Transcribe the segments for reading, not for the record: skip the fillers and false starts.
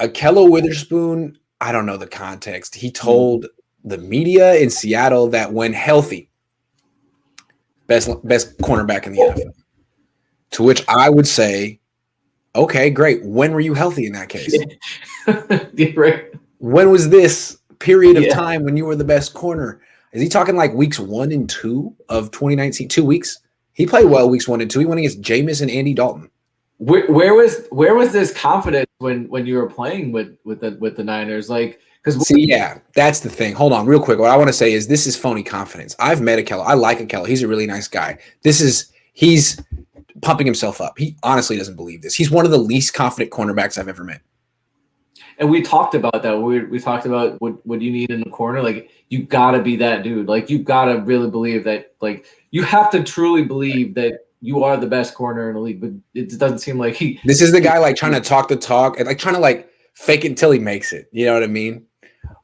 Ahkello Witherspoon, I don't know the context. He told the media in Seattle that when healthy, best cornerback in the NFL. To which I would say, okay, great. When were you healthy in that case? Yeah, right. When was this period of time when you were the best corner? Is he talking like weeks 1 and 2 of 2019? 2 weeks? He played well weeks 1 and 2. He went against Jameis and Andy Dalton. Where was this confidence when you were playing with the Niners? Like, because yeah, that's the thing. Hold on, real quick. What I want to say is this is phony confidence. I've met Ahkello. I like Ahkello. He's a really nice guy. He's pumping himself up. He honestly doesn't believe this. He's one of the least confident cornerbacks I've ever met. And we talked about that. We talked about what you need in the corner. Like, you gotta be that dude. Like, you gotta really believe that. Like, you have to truly believe that you are the best corner in the league. But it doesn't seem like he. This is the guy like trying to talk the talk and like trying to like fake it until he makes it. You know what I mean?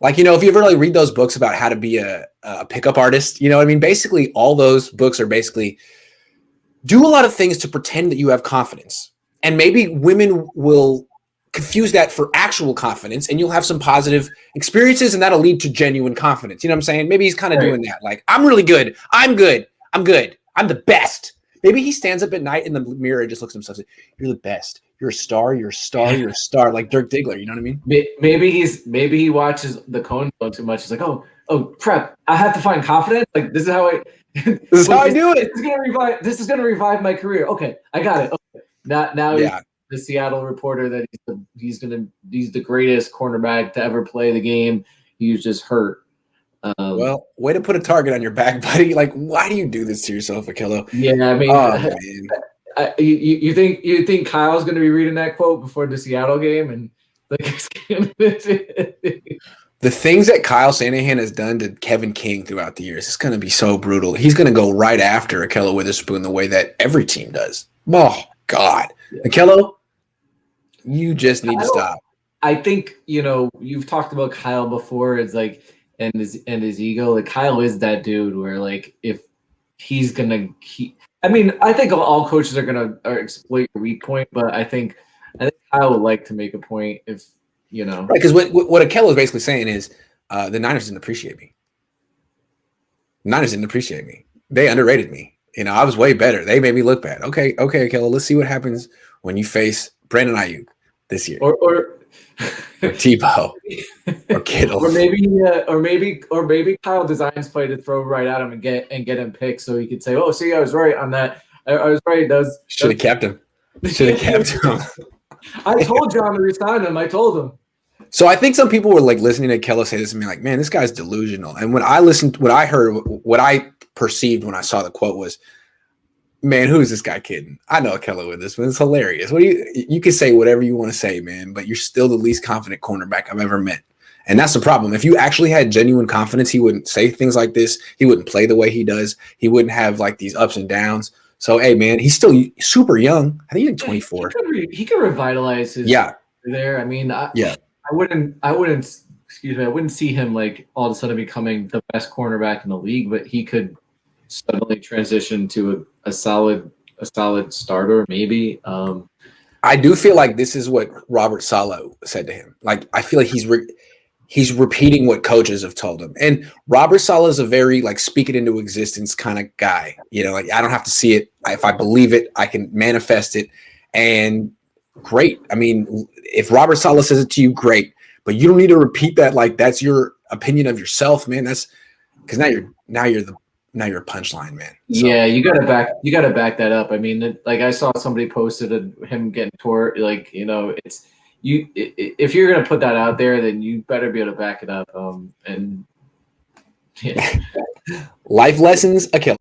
Like, you know, if you ever like read those books about how to be a pickup artist, you know what I mean? Basically, all those books are basically do a lot of things to pretend that you have confidence. And maybe women will confuse that for actual confidence, and you'll have some positive experiences, and that'll lead to genuine confidence. You know what I'm saying? Maybe he's kind of doing that. Like, I'm really good. I'm good. I'm good. I'm the best. Maybe he stands up at night in the mirror and just looks at himself and says, you're the best. You're a star. You're a star. You're a star. Like Dirk Diggler. You know what I mean? Maybe he watches the Cohn show too much. He's like, oh, prep. I have to find confidence. Like, this is how I. This is how I do it. This is gonna revive my career. Okay, I got it. Okay. Now he's the Seattle reporter that he's the greatest cornerback to ever play the game. He was just hurt. Well, way to put a target on your back, buddy. Like, why do you do this to yourself, Ahkello? Yeah, I mean, you think Kyle's going to be reading that quote before the Seattle game, and like, the things that Kyle Shanahan has done to Kevin King throughout the years is going to be so brutal. He's going to go right after Ahkello Witherspoon the way that every team does. Oh God, Ahkello, you just need to stop. I think, you know, you've talked about Kyle before. It's like, and his ego. Like, Kyle is that dude where, like, if he's gonna I mean, I think all coaches are gonna exploit your weak point, but I think Kyle would like to make a point if, you know. Right, because what Ahkello is basically saying is the Niners didn't appreciate me. The Niners didn't appreciate me. They underrated me. You know, I was way better. They made me look bad. Okay, Ahkello, let's see what happens when you face Brandon Ayuk this year. Or Tebow, or Kittle, or maybe Kyle designs play to throw right at him and get him picked, so he could say, "Oh, see, I was right on that. I was right." Should have kept him. Should have kept him. I told John to resign him. I told him. So I think some people were like listening to Ahkello say this and be like, "Man, this guy's delusional." And when I listened, what I heard, what I perceived when I saw the quote was, man, who is this guy kidding? I know Ahkello with this one. It's hilarious. What do you can say whatever you want to say, man, but you're still the least confident cornerback I've ever met. And that's the problem. If you actually had genuine confidence, he wouldn't say things like this. He wouldn't play the way he does. He wouldn't have like these ups and downs. So, hey, man, he's still super young. I think he's like 24. He could revitalize his there. I mean, I wouldn't see him like all of a sudden becoming the best cornerback in the league, but he could suddenly transition to a solid starter, maybe. I do feel like this is what Robert Saleh said to him. Like, I feel like he's repeating what coaches have told him. And Robert Saleh is a very like speak it into existence kind of guy. You know, like, I don't have to see it. If I believe it, I can manifest it. And great. I mean, if Robert Saleh says it to you, great. But you don't need to repeat that like that's your opinion of yourself, man. That's because now you're a punchline, man. So, yeah, you gotta back that up. I mean, like, I saw somebody posted him getting tore. Like, you know, it's you. If you're gonna put that out there, then you better be able to back it up. And yeah. Life lessons, Ahkello.